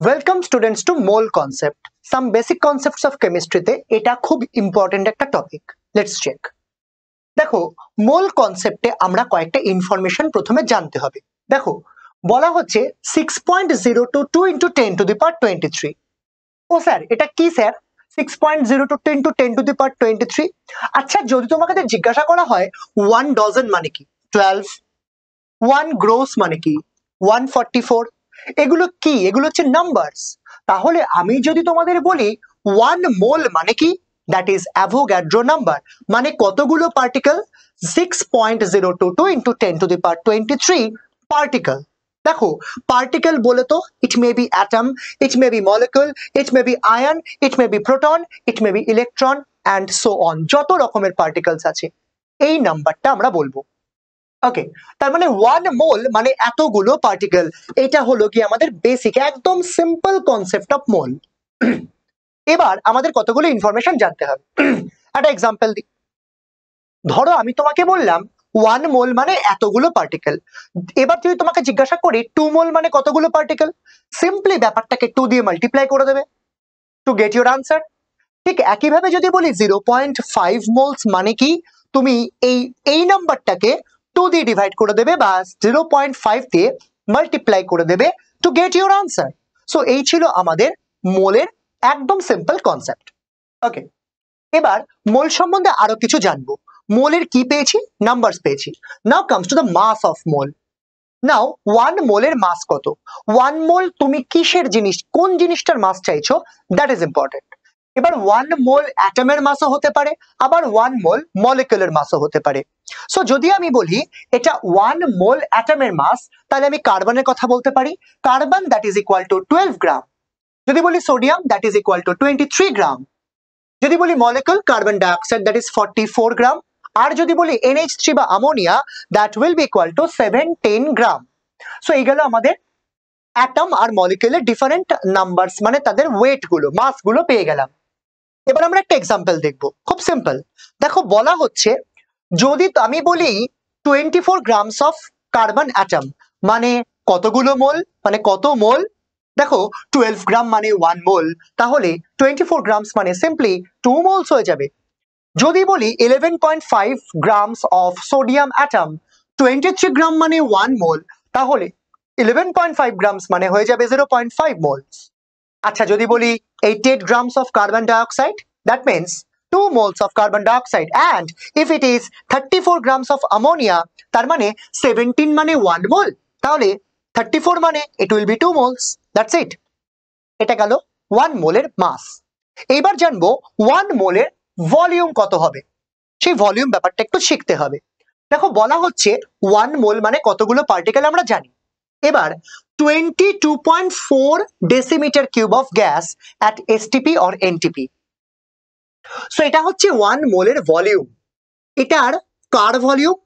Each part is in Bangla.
Welcome students to mole concept some basic concepts of কেমিস্ট্রিতে এটা খুব ইম্পর্টেন্ট একটা টপিক। Let's check. দেখো, মোল কনসেপ্টে আমরা কয়েকটা ইনফরমেশন প্রথমে জানতে হবে। দেখো, বলা হচ্ছে 6.022 ইন্টু 10⁻23। ও স্যার, এটা কি স্যার? 6.022 ইন্টু 10⁻23। আচ্ছা, যদি তোমাকে জিজ্ঞাসা করা হয় 1 ডজন মানে কি, 12, 1 গ্রোস মানে কি, 144, এগুলো কি? এগুলো হচ্ছে নাম্বারস। তাহলে আমি যদি তোমাদের বলি 1 মোল মানে কি, দ্যাট ইজ অ্যাভোগাড্রো নাম্বার, মানে কতগুলো পার্টিকেল? 6.022 into 10⁻23 particle. দেখো, পার্টিকেল বলে তো it may be atom, it may be molecule, it may be ion, it may be proton, it may be electron and so on. যত রকমের পার্টিকেলস আছে এই নাম্বারটা আমরা বলবো। ওকে, তার মানে 1 মোল মানে এতগুলো পার্টিকেল। এটা হলো কি আমাদের বেসিক একদম সিম্পল কনসেপ্ট অফ মোল। এবার আমাদের কতগুলো ইনফরমেশন জানতে হবে। একটা এক্সাম্পল দিই। ধরো আমি তোমাকে বললাম 1 মোল মানে এতগুলো পার্টিকেল। এবার যদি তোমাকে জিজ্ঞাসা করি 2 মোল মানে কতগুলো পার্টিকেল, সিম্পলি ব্যাপারটাকে 2 দিয়ে মাল্টিপ্লাই করে দেবে টু গেট ইউর আনসার। ঠিক একইভাবে যদি বলি 0.5 মোলস মানে কি, তুমি এই নাম্বারটাকে 2 দিয়ে ডিভাইড করে দেবে বা 0.5 দিয়ে মাল্টিপ্লাই করে দেবে to get your answer. So এই ছিল আমাদের মোলের একদম সিম্পল কনসেপ্ট। ওকে, এবার মোল সম্বন্ধে আরো কিছু জানবো। মোলের কি পেয়েছি? নাম্বারস পেয়েছি। Now comes to the mass of mole. Now 1 মোলের মাস কত? 1 মোল তুমি কিসের জিনিস, কোন জিনিসটার মাস চাইছো, দ্যাট ইজ ইম্পর্টেন্ট। এবার 1 মোল অ্যাটমের মাসও হতে পারে, আবার 1 মোল মলিকুলার মাসও হতে পারে। সো যদি আমি বলি এটা 1 মোল অ্যাটমের মাস, তাহলে আমি কার্বনের কথা বলতে পারি। Carbon that is equal two 12 গ্রাম। যদি বলি sodium that is equal two 23 গ্রাম। যদি বলি molecule carbon dioxide that is 44 গ্রাম। আর যদি বলি NH3 বা ammonia that will be equal to 17 gram. So এই গেল আমাদের অ্যাটম আর মলিকুলের ডিফারেন্ট নাম্বারস, মানে তাদের ওয়েট গুলো, মাস গুলো পেয়ে গেলাম। এবার আমরা একটা এক্সাম্পল দেখব, খুব সিম্পল। দেখো, বলা হচ্ছে যদি আমি বলি 24 গ্রামস অফ কার্বন অ্যাটম মানে কতগুলো মোল, মানে কত মোল? দেখো, 12 গ্রাম মানে 1 মোল, তাহলে 24 গ্রামস মানে সিম্পলি 2 মোলস হয়ে যাবে। যদি বলি 11.5 গ্রামস অফ সোডিয়াম অ্যাটম, 23 গ্রাম মানে 1 মোল, তাহলে 11.5 গ্রামস মানে হয়ে যাবে 0.5 মোলস। আচ্ছা, যদি বলি 88 grams of carbon dioxide, that means 2 moles of carbon dioxide. And if it is 34 grams of ammonia, তার মানে 17 মানে 1 mole, তাহলে 34 মানে it will be 2 moles. That's it. এটা গেল 1 মোলের মাস। এইবার জানবো 1 মোলের ভলিউম কত হবে। সেই ভলিউম ব্যাপারটা একটু শিখতে হবে। দেখো, বলা হচ্ছে 1 মোল মানে কতগুলো পার্টিকেল আমরা জানি। এবার 22.4 decimeter cube of gas at STP or NTP. So এটা হচ্ছে 1 মোলের ভলিউম। এটার কার ভলিউম?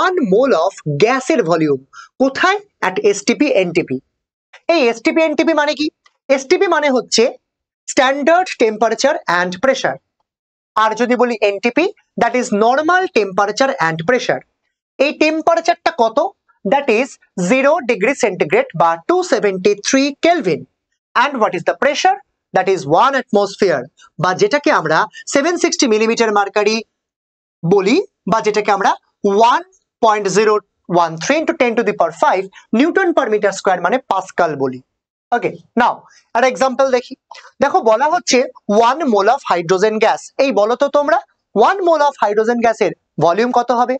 1 মোল অফ গ্যাসের ভলিউম। কোথায়? at STP NTP। এই STP NTP মানে কি? STP মানে হচ্ছে স্ট্যান্ডার্ড টেম্পারেচার অ্যান্ড প্রেসার। আর যদি বলি NTP, that is normal temperature and pressure. এই টেম্পারেচারটা কত? দ্যাট ইজ 0 ডিগ্রি সেন্টিগ্রেড বা 273 kelvin. And what is the pressure? That is 1 atmosphere, বা যেটাকে আমরা 760 মিলিমিটার মার্কারি বলি, বা যেটাকে আমরা 1.013 into 10⁵ newton per metre square মানে পাস্কাল বলি। ওকে, নাও আর এক্সাম্পল দেখি। দেখো, বলা হচ্ছে 1 মোল অফ হাইড্রোজেন গ্যাস। এই বলো তো তোমরা 1 মোল অফ হাইড্রোজেন গ্যাসের ভলিউম কত হবে?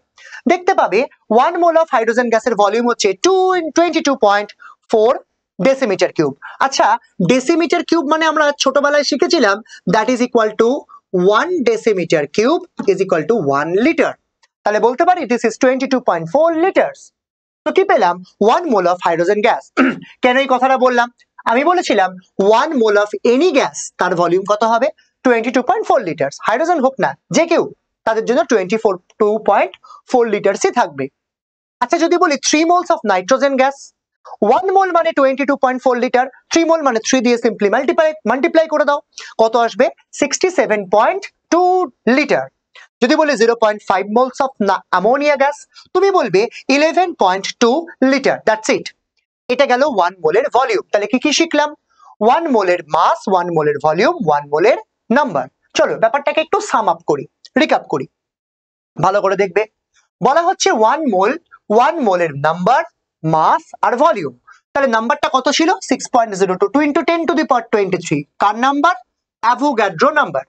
দেখতে পাবে 1 মোল অফ হাইড্রোজেন গ্যাসের ভলিউম হচ্ছে 22.4 ডেসিমিটার কিউব। আচ্ছা, ডেসিমিটার কিউব মানে আমরা ছোটবেলায় শিখেছিলাম that is equal to 1 decimetre cube is equal to 1 litre. তাহলে বলতে পারি দিস ইজ 22.4 লিটার্স। তো কি পেলাম? 1 মোল অফ হাইড্রোজেন গ্যাস। কেন এই কথাটা বললাম? আমি বলেছিলাম 1 মোল অফ এনি গ্যাস তার ভলিউম কত হবে? 22.4 লিটার্স। হাইড্রোজেন হোক না যে কেউ, তাদের জন্য 22.4 লিটার্সই থাকবে। আচ্ছা, যদি বলি 3 মোলস অফ নাইট্রোজেন গ্যাস, 1 মোল মানে 22.4 লিটার, 3 মোল মানে 3 দিয়ে সিম্পলি মাল্টিপ্লাই করে দাও, কত আসবে? 67.2 লিটার। যদি বলি 0.5 মোলস অফ অ্যামোনিয়া গ্যাস, তুমি বলবে 11.2 লিটার। That's it. এটা গেল 1 মোলের ভলিউম। তাহলে কি কি শিখলাম? 1 মোলের মাস, 1 মোলের ভলিউম, 1 মোলের নাম্বার। চলো ব্যাপারটাকে একটু সাম আপ করি, রিক্যাপ করি, ভালো করে দেখবে। বলা হচ্ছে 1 মোল, 1 মোলের নাম্বার, মাস আর ভলিউম। তাহলে নাম্বারটা কত ছিল? 6.02 × 10⁻23। কার নাম্বার? Avogadro number.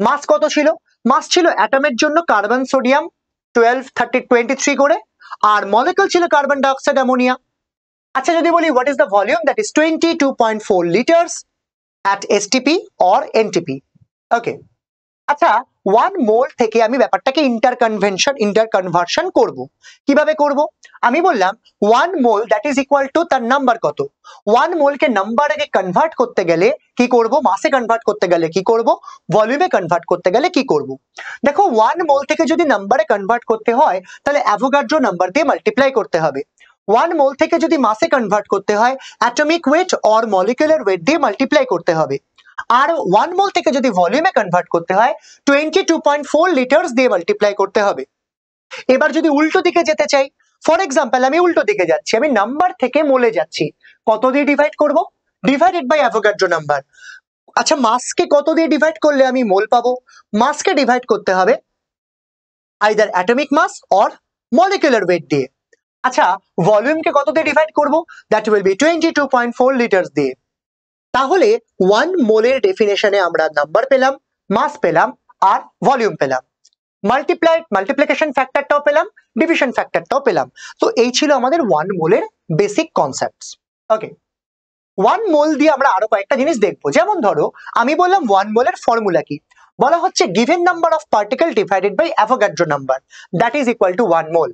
মাস কত ছিল? মাস ছিল অ্যাটমের জন্য কার্বন, সোডিয়াম 12, 30, 23 করে, আর মলিকিউল ছিল কার্বন ডাইঅক্সাইড, অ্যামোনিয়া। আচ্ছা যদি বলি what is the volume, that is 22.4 litres at STP or NTP। ওকে, আচ্ছা 1 মোল থেকে আমি ব্যাপারটাকে ইন্টারকনভার্সন করব। কিভাবে করব? আমি বললাম 1 মোল দ্যাট ইজ ইকুয়াল টু তার নাম্বার কত। 1 মোলকে নাম্বারে কনভার্ট করতে গেলে কি করব? মাসে কনভার্ট করতে গেলে কি করব? ভলিউমে কনভার্ট করতে গেলে কি করব? দেখো 1 মোল থেকে যদি নাম্বারে কনভার্ট করতে হয় তাহলে অ্যাভোগাড্রো নাম্বার দিয়ে মাল্টিপ্লাই করতে হবে। 1 মোল থেকে যদি মাসে কনভার্ট করতে হয় atomic weight or molecular weight দিয়ে মাল্টিপ্লাই করতে হবে। আর 1 মোল থেকে যদি ভলিউমে কনভার্ট করতে হয় 22.4 লিটার্স দিয়ে মাল্টিপ্লাই করতে হবে। এবার যদি উল্টো দিকে যেতে চাই, ফর এক্সাম্পল আমি উল্টো দিকে যাচ্ছি, আমি নাম্বার থেকে মোলে যাচ্ছি, কত দিয়ে ডিভাইড করব? Divided by Avogadro number. আচ্ছা মাসকে কত দিয়ে ডিভাইড করলে আমি মোল পাবো? মাসকে ডিভাইড করতে হবে either atomic mass or molecular weight দিয়ে। আচ্ছা ভলিউমকে কত দিয়ে ডিভাইড করব? দ্যাট উইল বি 22.4 লিটার্স দিয়ে। তাহলে 1 মোলের ডেফিনেশনে আমরা নাম্বার পেলাম, মাস পেলাম আর ভলিউম পেলাম, মাল্টিপ্লিকেশন ফ্যাক্টরটাও পেলাম, ডিভিশন ফ্যাক্টরটাও পেলাম। তো এই ছিল আমাদের 1 মোলের বেসিক কনসেপ্টস। ওকে, 1 মোল দিয়ে আমরা আরো কয়েকটা জিনিস দেখবো। যেমন ধরো আমি বললাম 1 মোলের ফর্মুলা কি, বলা হচ্ছে given number of particle divided by Avogadro number that is equal to 1 mole.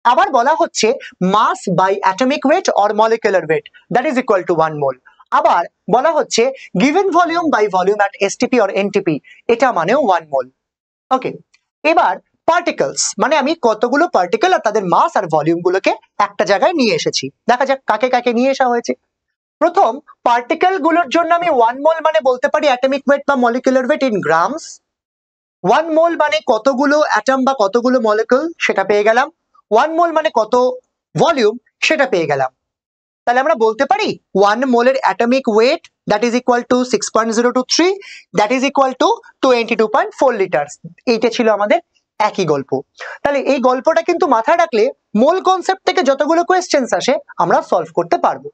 আবার বলা হচ্ছে mass by atomic weight or molecular weight that is equal to 1 mole. আবার বলা হচ্ছে given volume by volume at STP or NTP, এটা মানেও 1 মোল। ওকে, এবার পার্টিকেলস মানে আমি কতগুলো পার্টিকেল আর তাদের মাস আর ভলিউম গুলোকে একটা জায়গায় নিয়ে এসেছি। দেখা যাক কাকে কাকে নিয়ে আসা হয়েছে। প্রথম পার্টিকেল গুলোর জন্য আমি 1 মোল মানে বলতে পারি অ্যাটমিক ওয়েট বা মলিকুলার ওয়েট ইন গ্রামস। 1 মোল মানে কতগুলো অ্যাটম বা কতগুলো মলিকুল সেটা পেয়ে গেলাম। 1 মোল মানে কত ভলিউম সেটা পেয়ে গেলাম। তাহলে আমরা বলতে পারি 1 মোলের atomic weight that is equal to 6.023 that is equal to 22.4 litres. এইটা ছিল আমাদের একই গল্প। তাহলে এই গল্পটা কিন্তু মাথায় রাখলে মোল কনসেপ্ট থেকে যতগুলো কোয়েশ্চেন্স আসে আমরা সলভ করতে পারবো।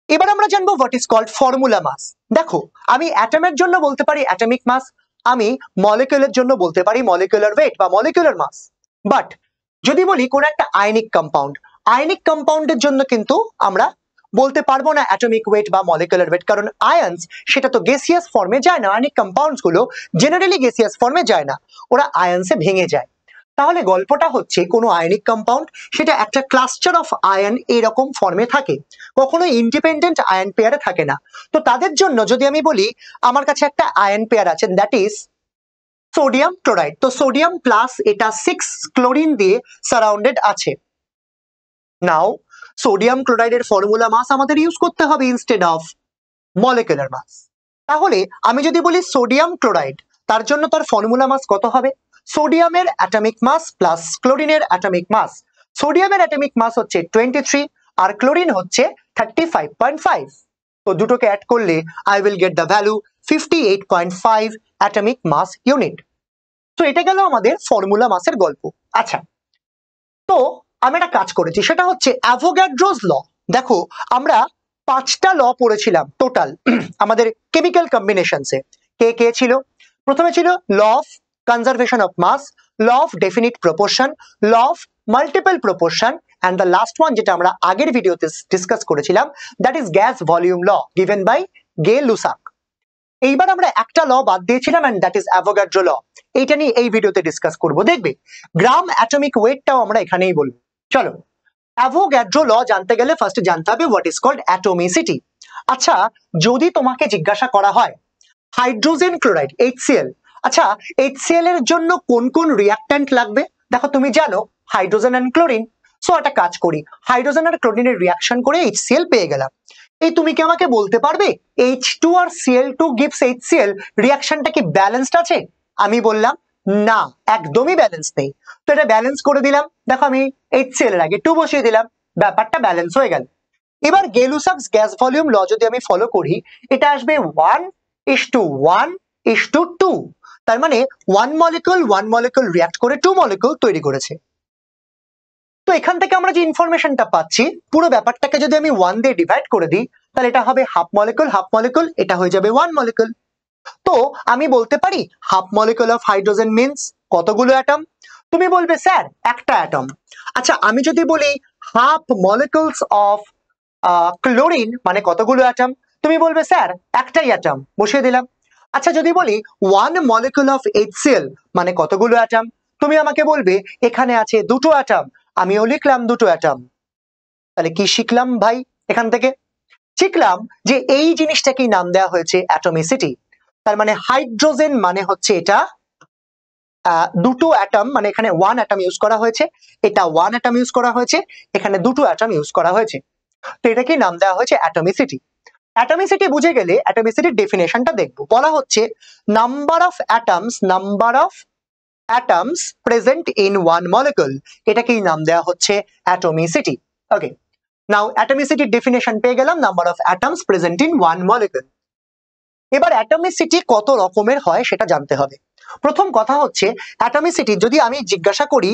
এবার আমরা জানবো হোয়াট ইজ কল্ড ফর্মুলা মাস। দেখো আমি অ্যাটমের জন্য বলতে পারি অ্যাটমিক মাস, আমি মলিকুলের জন্য বলতে পারি মলিকুলার ওয়েট বা মলিকুলার মাস। বাট যদি বলি কোন একটা আয়নিক কম্পাউন্ড, আয়নিক কম্পাউন্ডের জন্য কিন্তু আমরা বলতে পারবো না অ্যাটমিক ওয়েট বা মলিকুলার ওয়েট, কারণ আয়ন্স সেটা তো গ্যাসিয়াস ফর্মে যায় না। আয়নিক কম্পাউন্ডস গুলো জেনারেলি গ্যাসিয়াস ফর্মে যায় না, ওরা আয়ন্সে ভেঙে যায়। তাহলে গল্পটা হচ্ছে কোনো আয়নিক কম্পাউন্ড সেটা একটা ক্লাস্টার অফ আয়ন এরকম ফর্মে থাকে, কখনো ইন্ডিপেন্ডেন্ট আয়ন পেয়ারে থাকে না। তো তাদের জন্য যদি আমি বলি আমার কাছে একটা আয়ন পেয়ার আছে দ্যাট ইজ সোডিয়াম ক্লোরাইড, তো সোডিয়াম প্লাস এটা 6 ক্লোরিন দিয়ে সারাউন্ডেড আছে। নাও সোডিয়াম ক্লোরাইডের ফর্মুলা মাস আমাদের ইউজ করতে হবে ইনস্টেড অফ মলিকুলার মাস। তাহলে আমি যদি বলি সোডিয়াম ক্লোরাইড, তার জন্য তার ফর্মুলা মাস কত হবে? সোডিয়ামের অ্যাটমিক মাস প্লাস ক্লোরিনের অ্যাটমিক মাস। সোডিয়ামের অ্যাটমিক মাস হচ্ছে 23 আর ক্লোরিন হচ্ছে 35.5। তো দুটোকে অ্যাড করলে I will get the value 58.5 atomic mass unit. তো এটা গেল আমাদের ফর্মুলা মাসের গল্প। আচ্ছা, তো আমি একটা কাজ করেছি সেটা হচ্ছে অ্যাভোগাড্রোস ল। দেখো আমরা 5টা ল পড়েছিলাম টোটাল আমাদের কেমিক্যাল কম্বিনেশনসে। কে কে ছিল? প্রথমে ছিল law of conservation of mass, law of definite proportion, law of multiple proportion, and the last one যেটা আমরা আগের ভিডিওতে ডিসকাস করেছিলাম that is gas volume law given by Gay Lussac. এইবার আমরা একটা ল বাদ দিয়েছিলাম and that is Avogadro law. এইটা নিয়ে এই ভিডিওতে ডিসকাস করব। দেখবে গ্রাম অ্যাটমিক ওয়েটটাও আমরা এখানেই বলবো। চলো, অ্যাভোগাড্রো ল জানতে গেলে ফার্স্টে জানতে হবে হোয়াট ইজ কল্ড অ্যাটমিসিটি। আচ্ছা যদি তোমাকে জিজ্ঞাসা করা হয় হাইড্রোজেন ক্লোরাইড HCl, আচ্ছা HCl এর জন্য কোন কোন রিঅ্যাক্ট্যান্ট লাগবে? দেখো তুমি জানো হাইড্রোজেন এন্ড ক্লোরিন। সো একটা কাজ করি, হাইড্রোজেন আর ক্লোরিনের রিঅ্যাকশন করে HCl পেয়ে গেলাম। এই তুমি কি আমাকে বলতে পারবে H2 আর Cl2 gives HCl রিঅ্যাকশনটা কি ব্যালেন্সড আছে? আমি বললাম না, একদমই ব্যালেন্স নেই। তো এটা ব্যালেন্স করে দিলাম। দেখো আমি HCl এর আগে 2 বসিয়ে দিলাম, ব্যাপারটা ব্যালেন্স হয়ে গেল। এবার গেলুসাক্স গ্যাস ভলিউম ল যদি আমি ফলো করি, এটা আসবে 1:1:2। তার মানে 1 মলিকুল রিঅ্যাক্ট করে 2 মলিকুল তৈরি করেছে। তো এখান থেকে আমরা যে ইনফরমেশনটা পাচ্ছি, পুরো ব্যাপারটাকে যদি আমি 1 দিয়ে ডিভাইড করে দিই, তাহলে এটা হবে হাফ মলিকুল, এটা হয়ে যাবে 1 মলিকুল। তো আমি বলতে পারি half molecule of hydrogen means কতগুলো অ্যাটম? তুমি বলবে স্যার একটা অ্যাটম। আচ্ছা, আমি যদি বলি হাফ মলিকুলস অফ ক্লোরিন মানে কতগুলো অ্যাটম? তুমি বলবে স্যার একটাই অ্যাটম, বসিয়ে দিলাম। আচ্ছা, যদি বলি 1 মলিকুল অফ HCl মানে কতগুলো অ্যাটম? তুমি আমাকে বলবে এখানে আছে দুটো অ্যাটম, আমিও লিখলাম দুটো অ্যাটম। তাহলে কি শিখলাম ভাই এখান থেকে? শিখলাম যে এই জিনিসটাকেই নাম দেওয়া হয়েছে অ্যাটমিসিটি। তার মানে হাইড্রোজেন মানে হচ্ছে এটা দুটো অ্যাটম, মানে এখানে 1 অ্যাটম ইউজ করা হয়েছে, এটা 1 অ্যাটম ইউজ করা হয়েছে, এখানে দুটো অ্যাটম ইউজ করা হয়েছে। তো এটাকেই নাম দেওয়া হয়েছে অ্যাটমিসিটি। অ্যাটমিসিটি বুঝে গেলে অ্যাটমিসিটির ডেফিনেশনটা দেখবো। বলা হচ্ছে number of atoms present in 1 molecule, এটাকেই নাম দেওয়া হচ্ছে অ্যাটমিসিটি। ওকে, নাও অ্যাটমিসিটির ডেফিনেশন পেয়ে গেলাম, number of atoms present in 1 molecule. এবার অ্যাটমিসিটি কত রকমের হয় সেটা জানতে হবে। প্রথম কথা হচ্ছে অ্যাটমিসিটি যদি আমি জিজ্ঞাসা করি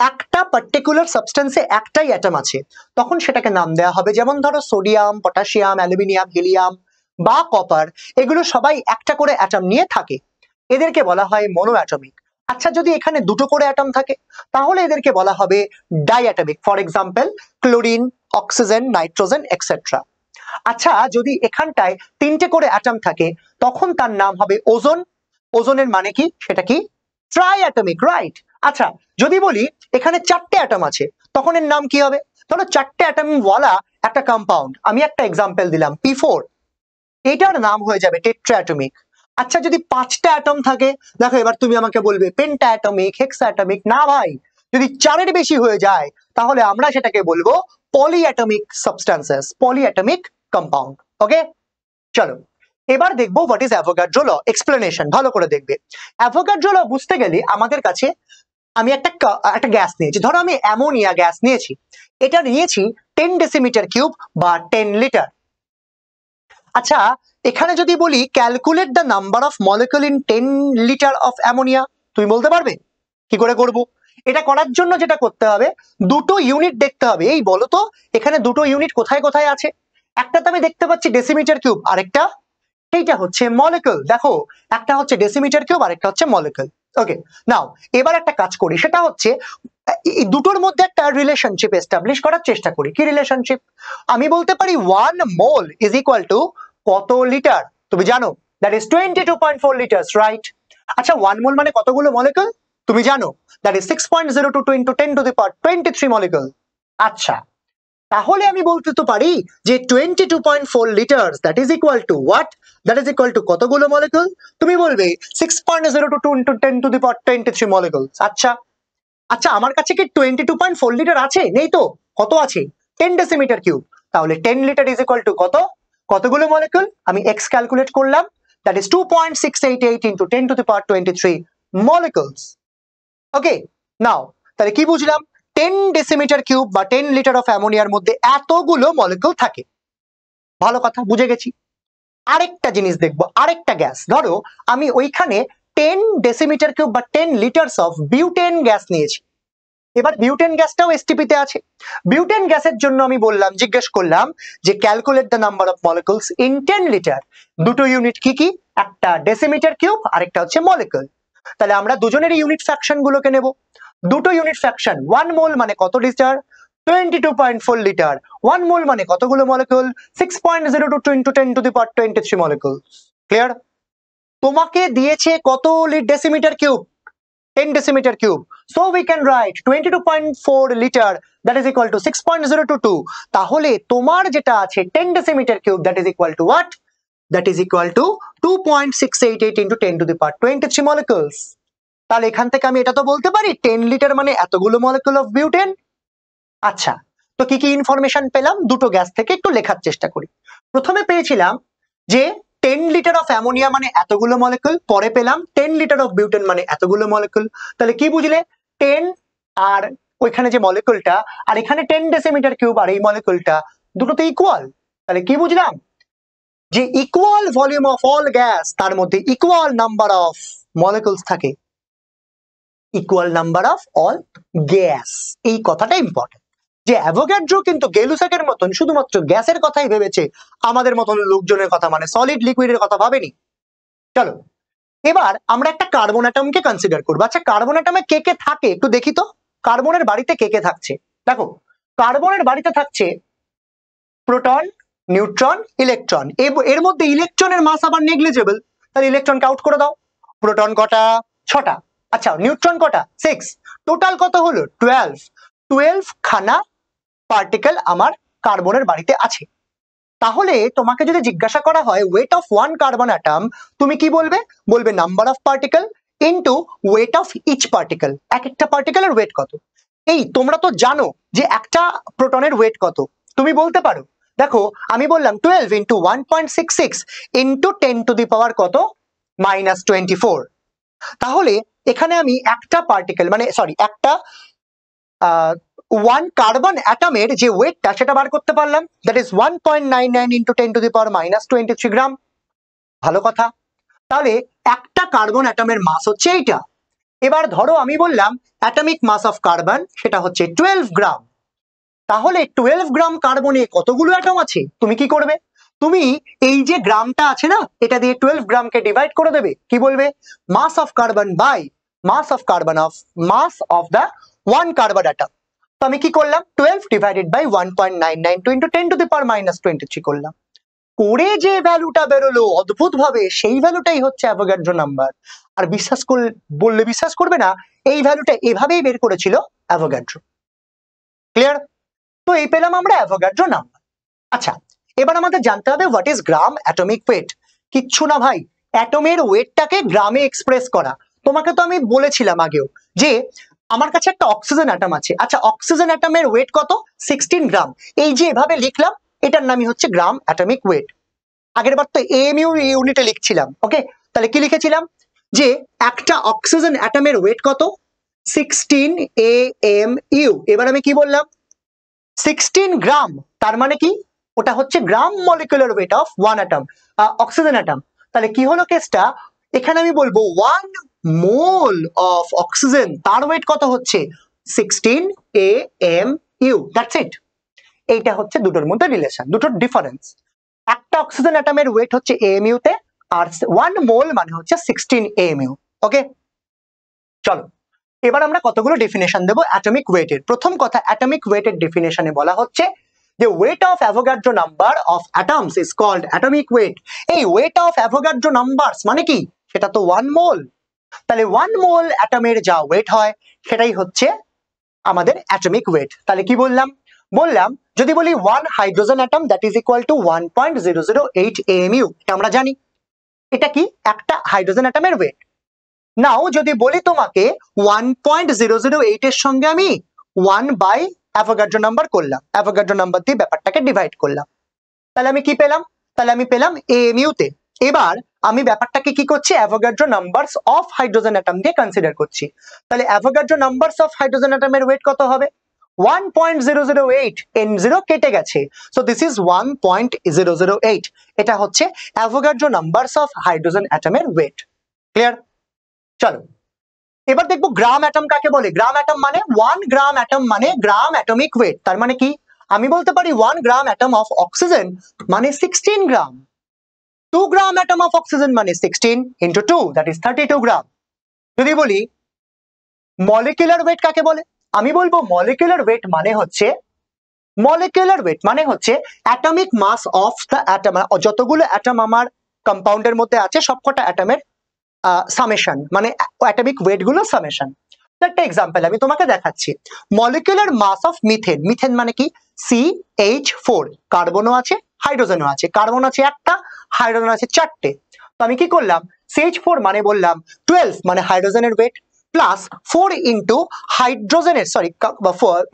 একটা পার্টিকুলার সাবস্টেন্সে একটাই অ্যাটম আছে, তখন সেটাকে নাম দেওয়া হবে, যেমন ধরো সোডিয়াম, পটাশিয়াম, অ্যালুমিনিয়াম, হিলিয়াম বা কপার, এগুলো সবাই একটা করে অ্যাটম নিয়ে থাকে, এদেরকে বলা হয় মনো অ্যাটমিক। আচ্ছা, যদি এখানে দুটো করে অ্যাটম থাকে তাহলে এদেরকে বলা হবে diatomic. For example chlorine, oxygen, nitrogen etcetera. আচ্ছা, যদি এখানটায় 3টে করে অ্যাটম থাকে তখন তার নাম হবে ওজোন। ওজোনের মানে কি? সেটা কি? ট্রাইঅ্যাটমিক, রাইট। আচ্ছা, যদি বলি এখানে 4টে অ্যাটম আছে তখন এর নাম কি হবে? ধরো 4টে অ্যাটম ওয়ালা একটা কম্পাউন্ড, আমি একটা এক্সাম্পল দিলাম P4, এটার নাম হয়ে যাবে টেট্রাঅ্যাটমিক। আচ্ছা, যদি 5টা অ্যাটম থাকে, দেখো এবার তুমি আমাকে বলবে পেন্টাঅ্যাটমিক, হেক্সাঅ্যাটমিক। না ভাই, যদি 4-এর বেশি হয়ে যায় তাহলে আমরা সেটাকে বলবো পলিঅ্যাটমিক সাবস্টেন্সেস, পলিঅ্যাটমিক কম্পাউন্ড। ওকে, চলো এবার দেখবো what is Avogadro law. Explanation ভালো করে দেখবে। অ্যাভোগাড্রো ল বুঝতে গেলে আমাদের কাছে, আমি একটা গ্যাস নিয়েছি, ধরো আমি অ্যামোনিয়া গ্যাস নিয়েছি, এটা নিয়েছি 10 ডেসিমিটার কিউব বা 10 লিটার। আচ্ছা, এখানে যদি বলি calculate the number of molecule in 10 litre of ammonia, তুমি বলতে পারবে? কি করে করব? এটা করার জন্য যেটা করতে হবে, দুটো ইউনিট দেখতে হবে। এই বলো তো এখানে দুটো ইউনিট কোথায় কোথায় আছে? একটা তো আমি দেখতে পাচ্ছি ডেসিমিটার কিউব, আরেকটা এইটা হচ্ছে মলিকুল। দেখো, একটা হচ্ছে ডেসিমিটার কিউব আর একটা হচ্ছে মলিকুল। ওকে, নাও এবার একটা কাজ করি, সেটা হচ্ছে এই দুটোর মধ্যে একটা রিলেশনশিপ এস্টাবলিশ করার চেষ্টা করি। কি রিলেশনশিপ? আমি বলতে পারি 1 মোল ইজ ইকুয়াল টু কত লিটার? তুমি জানো, দ্যাট ইজ 22.4 লিটারস, রাইট? আচ্ছা, 1 মোল মানে কতগুলো মলিকুল তুমি জানো? That is 6.022 into 10 to the power 23 molecule. আচ্ছা, তাহলে আমি বলতে তো পারি যে 22.4 লিটারস that is equal two what? That is equal two কতগুলো মলিকুল? তুমি বলবে 6.022 into 10 to the power 23 molecule. আচ্ছা, আচ্ছা, আমার কাছে কি 22.4 লিটার আছে? নেই তো। কত আছে? 10 ডেসিমিটার কিউব। তাহলে 10 লিটার ইজ ইকুয়াল টু কত? কতগুলো মলিকুল? আমি এক্স ক্যালকুলেট করলাম, that is 2.688 into 10 to the power 23 molecules. Okay, now তাহলে কি বুঝলাম? 10 ডেসিমিটার কিউব বা 10 লিটার অফ অ্যামোনিয়ার মধ্যে এতগুলো মলিকুল থাকে। ভালো কথা, বুঝে গেছি। আরেকটা জিনিস দেখবো, আরেকটা গ্যাস। ধরো আমি ওইখানে 10 ডেসিমিটার কিউব বা 10 লিটারস অফ বিউটেন গ্যাস নিয়েছি। এবার বিউটেন গ্যাসটাও এসটিপি তে আছে। বিউটেন গ্যাসের জন্য আমি বললাম, জিজ্ঞেস করলাম যে calculate the number of molecules in 10 litre. দুটো ইউনিট কি কি? একটা ডেসিমিটার কিউব আর একটা হচ্ছে মলিকুল। তাহলে আমরা দুজনের ইউনিট ফ্র্যাকশন গুলোকে নেব। দুটো ইউনিট ফ্র্যাকশন, 1 মোল মানে কত লিটার? 22.4 লিটার। 1 মোল মানে কতগুলো molecule? 6.022 into 10 to the power 23 molecule. Clear? তোমাকে দিয়েছে কত decimetre cube? 10 decimeter cube. So we can write 22.4 liter that is equal to 6.022. তাহলে তোমার যেটা আছে 10 decimeter cube that is equal to what? That is equal to 2.688 into 10 to the power 23 molecules. তাহলে এখান থেকে আমি এটা তো বলতে পারি 10 লিটার মানে এতগুলো মলিকুল অফ বিউটেন। আচ্ছা, তো কি কি ইনফরমেশন পেলাম দুটো গ্যাস থেকে, একটু লেখার চেষ্টা করি। প্রথমে পেয়েছিলাম যে 10 লিটার অফ অ্যামোনিয়া মানে এতগুলো মলিকুল, পরে পেলাম 10 লিটার অফ বিউটেন মানে এতগুলো মলিকুল। তাহলে কি বুঝলে? 10 আর ওইখানে যে মলিকুলটা, আর এখানে 10 ডেসিমিটার কিউব আর এই মলিকুলটা, দুটোতে ইকুয়াল। তাহলে কি বুঝলাম, যে equal volume of all gas তার মধ্যে ইকুয়াল নাম্বার অফ মলিকুলস থাকে, equal number of all gas. এই কথাটা ইম্পর্টেন্ট, যে অ্যাভোগাড্রো কিন্তু গেলুসাকের মতন শুধুমাত্র গ্যাসের কথাই ভেবেছে, আমাদের মতন লোকজনের কথা মানে সলিড লিকুইডের কথা ভাবেনি। চলো এবার আমরা একটা কার্বন অ্যাটমকে কনসিডার করবো। আচ্ছা কার্বন অ্যাটমে কে কে থাকে একটু দেখি তো, কার্বনের বাড়িতে কে কে থাকছে। দেখো কার্বনের বাড়িতে থাকছে প্রোটন, নিউট্রন, ইলেকট্রন। এর মধ্যে ইলেকট্রনের মাস আবার নেগলিজেবল, তাহলে ইলেকট্রনকে আউট করে দাও। প্রোটন কটা, 6টা। আচ্ছা নিউট্রন কটা, 6। টোটাল কত হলো, 12 খানা পার্টিকেল আমার কার্বনের বাড়িতে আছে। তাহলে তোমাকে যদি জিজ্ঞাসা করা হয় weight of one carbon atom, তুমি কি বলবে, বলবে number of particle into weight of each particle. এক একটা পার্টিকেলের ওয়েট কত। এই তোমরা তো জানো যে একটা প্রোটনের ওয়েট কত, তুমি বলতে পারো দেখো আমি বললাম 12 ইন্টু 1.66 ইন্টু 10 টু দি পাওয়ার কত, -24। তাহলে এখানে আমি একটা পার্টিকেল মানে সরি একটা ওয়ান কার্বন অ্যাটমের যে ওয়েটটা সেটা বার করতে পারলাম, that is 1.99 into 10 to the power -23 gram. ভালো কথা, তাহলে একটা কার্বন অ্যাটমের মাস হচ্ছে এইটা। এবার ধরো আমি বললাম অ্যাটমিক মাস অফ কার্বন সেটা হচ্ছে 12 গ্রাম। তাহলে 12 গ্রাম কার্বনে কতগুলো অ্যাটম আছে, তুমি কি করবে, তুমি এই যে গ্রামটা আছে না এটা দিয়ে 12 গ্রামকে ডিভাইড করে দেবে, কি বলবে mass of carbon by mass of carbon of mass of the one carbon atom. তো আমি কি করলাম 12 divided by 1.992 into 10 to the power -23 করলাম, করে যে ভ্যালুটা বেরোলো অদ্ভুত ভাবে সেই ভ্যালুটাই হচ্ছে অ্যাভোগাড্রো নাম্বার। আর বললে বিশ্বাস করবে না, এই ভ্যালুটা এভাবেই বের করেছিল অ্যাভোগাড্রো। ক্লিয়ার? তো এই পেলাম আমরা অ্যাভোগাড্রো নাম্বার। আচ্ছা এবার আমাদের জানতে হবে what is gram atomic weight. কিচ্ছু না ভাই, অ্যাটমের ওয়েটটাকে গ্রামে এক্সপ্রেস করা। তোমাকে তো আমি বলেছিলাম আগেও যে আমার কাছে একটা অক্সিজেন অ্যাটম আছে। আচ্ছা অক্সিজেন অ্যাটমের ওয়েট কত, 16 গ্রাম। এই যে এভাবে লিখলাম এটার নামই হচ্ছে গ্রাম অ্যাটমিক ওয়েট। আগের বার তো এএমইউ ইউনিটে লিখছিলাম, ওকে তাহলে কি লিখেছিলাম যে একটা অক্সিজেন অ্যাটমের ওয়েট কত, 16 AMU। এবার আমি কি বললাম 16 গ্রাম, তার মানে কি ওটা হচ্ছে gram molecular weight of one atom, oxygen atom. তাহলে কি হলো কেসটা, এখানে আমি বলবো 1 মোল অফ অক্সিজেন তার ওয়েট কত হচ্ছে 16 AMU। That's it. এইটা হচ্ছে দুটোর মধ্যে রিলেশন, দুটোর ডিফারেন্স। একটা অক্সিজেন অ্যাটমের ওয়েট হচ্ছে AMU তে, আর 1 মোল মানে হচ্ছে 16 AMU। ওকে চলো এবার আমরা কতগুলো ডেফিনেশন দেবো অ্যাটমিক ওয়েটের। প্রথম কথা অ্যাটমিক ওয়েটের ডেফিনেশনে বলা হচ্ছে যে weight of Avogadro number of atoms is called atomic weight. এই ওয়েট অফ অ্যাভোগাড্রো নাম্বারস মানে কি, সেটা তো 1 মোল। তাহলে 1 মোল অ্যাটমের যা ওয়েট হয় সেটাই হচ্ছে আমাদের অ্যাটমিক ওয়েট। তাহলে কি বললাম যদি বলি 1 hydrogen atom that is equal two 1.008 AMU, এটা আমরা জানি। এটা কি একটা হাইড্রোজেন অ্যাটমের ওয়েট। নাও যদি বলি তোমাকে 1.008 এর সঙ্গে আমি 1 বাই অ্যাভোগাড্রো নাম্বার করলাম, অ্যাভোগাড্রো নাম্বার দিয়ে ব্যাপারটাকে ডিভাইড করলাম, তাহলে আমি কি পেলাম, তাহলে আমি পেলাম AMU তে। এবার আমি ব্যাপারটাকে কি করছি Avogadro numbers of hydrogen atom দিয়ে কনসিডার করছি। তাহলে অ্যাভোগাড্রো নাম্বারস অফ হাইড্রোজেন অ্যাটমের ওয়েট কত হবে 1.008, N0 কেটে গেছে, সো দিস ইজ 1.008। এটা হচ্ছে অ্যাভোগাড্রো নাম্বারস অফ হাইড্রোজেন অ্যাটমের ওয়েট। ক্লিয়ার? চলো এবার দেখবো গ্রাম অ্যাটম কাকে বলে। গ্রাম অ্যাটম মানে 1 গ্রাম অ্যাটম মানে গ্রাম অ্যাটমিক ওয়েট। তার মানে কি আমি বলতে পারি 1 গ্রাম অ্যাটম অফ অক্সিজেন মানে 16 গ্রাম। 2 গ্রাম অ্যাটম অফ অক্সিজেন মানে 16 ইন্টু 2 দ্যাট ইজ 32 গ্রাম। যদি বলি মলিকুলার ওয়েট কাকে বলে, আমি বলবো মলিকুলার ওয়েট মানে হচ্ছে atomic mass of the atom. যতগুলো অ্যাটম আমার কম্পাউন্ডের মধ্যে আছে সবকটা অ্যাটমের সামেশন, মানে অ্যাটমিক ওয়েট গুলো সামেশন। একটা এক্সাম্পল আমি তোমাকে দেখাচ্ছি। Molecular mass of methane, methane মানে কি CH4, কার্বনও আছে হাইড্রোজেনও আছে, কার্বন আছে একটা, হাইড্রোজেন আছে 4টে। তো আমি কি করলাম CH4 মানে বললাম 12 মানে হাইড্রোজেনের ওয়েট প্লাস 4 ইন্টু হাইড্রোজেনের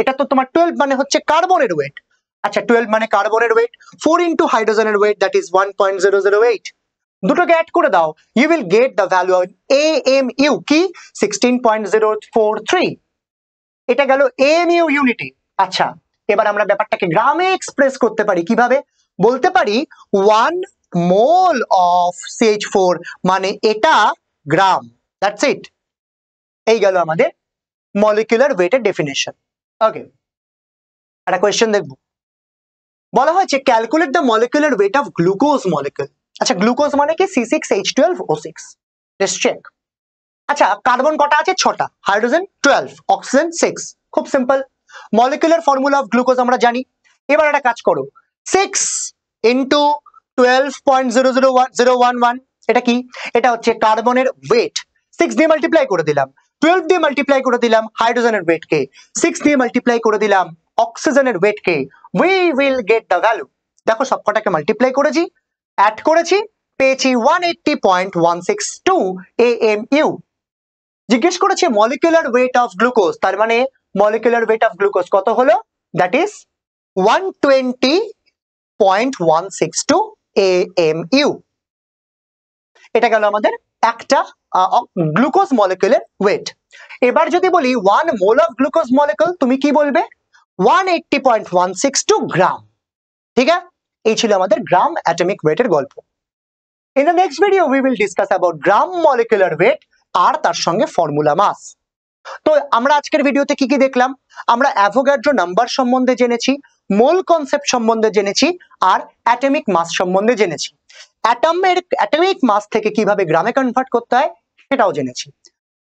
এটা তো তোমার 12 মানে হচ্ছে কার্বনের ওয়েট। আচ্ছা 12 মানে কার্বনের ওয়েট, 4 ইন্টু হাইড্রোজেনের ওয়েট দ্যাট ইজ 1.008। দুটোকে অ্যাড করে দাও, you will get the value of AMU কি 16.043। এটা গেল AMU ইউনিটে। আচ্ছা এবার আমরা ব্যাপারটাকে গ্রামে এক্সপ্রেস করতে পারি কিভাবে? বলতে পারি 1 মোল অফ CH4 মানে এটা গ্রাম। That's it. এই গেল আমাদের মলিকুলার ওয়েটের ডেফিনেশন। ওকে, একটা কোয়েশ্চেন দেখব। বলা হয়েছে calculate the molecular weight of glucose molecule. আচ্ছা, গ্লুকোজ মানে কি? C6H12O6। Let's check. আচ্ছা, কার্বন কটা আছে? 6টা, হাইড্রোজেন 12, অক্সিজেন 6। খুব simple. Molecular formula of glucose আমরা জানি। এবার একটা কাজ করো, 6 ইন্টু 12.00011, এটা কি? এটা হচ্ছে কার্বনের ওয়েট। 6 দিয়ে মাল্টিপ্লাই করে দিলাম, 12 দিয়ে মাল্টিপ্লাই করে দিলাম হাইড্রোজেনের ওয়েট কে, 6 দিয়ে মাল্টিপ্লাই করে দিলাম অক্সিজেনের ওয়েট কে, we will get the value. দেখো সবকটাকে মাল্টিপ্লাই করেছি, অ্যাড করেছি, পেয়েছি 180.162 AMU। জিজ্ঞেস করেছে মলিকুলার ওয়েট অফ গ্লুকোজ, তার মানে মলিকুলার ওয়েট অফ গ্লুকোজ কত হলো? That is 120.162 AMU। এটা গেল আমাদের একটা গ্লুকোজ মলিকুলার ওয়েট। এবার যদি বলি 1 মোল অফ গ্লুকোজ মলিকুল, তুমি কি বলবে? 180.162 গ্রাম। ঠিক আছে, এই ছিল আমাদের গ্রাম অ্যাটমিক ওয়েটের গল্প। In the next video we will discuss about gram molecular weight আর তার সঙ্গে ফর্মুলা মাস। তো আমরা আজকের ভিডিওতে কি কি দেখলাম? আমরা অ্যাভোগাড্রো নাম্বার সম্বন্ধে জেনেছি, মোল কনসেপ্ট সম্বন্ধে জেনেছি, আর অ্যাটমিক মাস সম্বন্ধে জেনেছি। অ্যাটমিক মাস থেকে কিভাবে গ্রামে কনভার্ট করতে হয় সেটাও জেনেছি।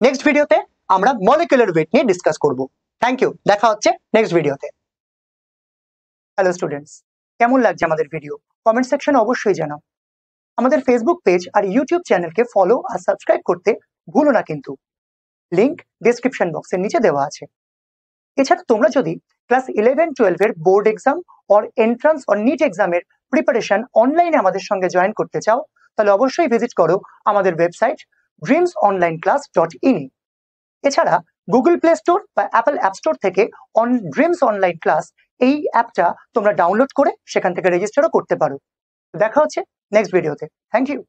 নেক্সট ভিডিওতে আমরা মলিকুলার ওয়েট নিয়ে ডিসকাস করব। থ্যাংক ইউ, দেখা হচ্ছে নেক্সট ভিডিওতে। হ্যালো স্টুডেন্টস, কেমন লাগছে আমাদের ভিডিও? কমেন্ট সেকশনে অবশ্যই জানাও। আমাদের ফেসবুক পেজ আর ইউটিউব চ্যানেলকে ফলো আর সাবস্ক্রাইব করতে ভুলো না কিন্তু। লিংক ডেসক্রিপশন বক্সের নিচে দেওয়া আছে। এছাড়া তোমরা যদি ক্লাস 11-12 এর board exam or entrance or NEET এক্সামের প্রিপারেশন অনলাইনে আমাদের সঙ্গে জয়েন করতে চাও, তাহলে অবশ্যই ভিজিট করো আমাদের ওয়েবসাইট dreamsonlineclass.in। এছাড়া গুগল প্লে স্টোর বা অ্যাপল অ্যাপ স্টোর থেকে ড্রিমস অনলাইন ক্লাস এই অ্যাপটা তোমরা ডাউনলোড করে সেখান থেকে রেজিস্টারও করতে পারো। দেখা হচ্ছে নেক্সট ভিডিওতে। Thank you.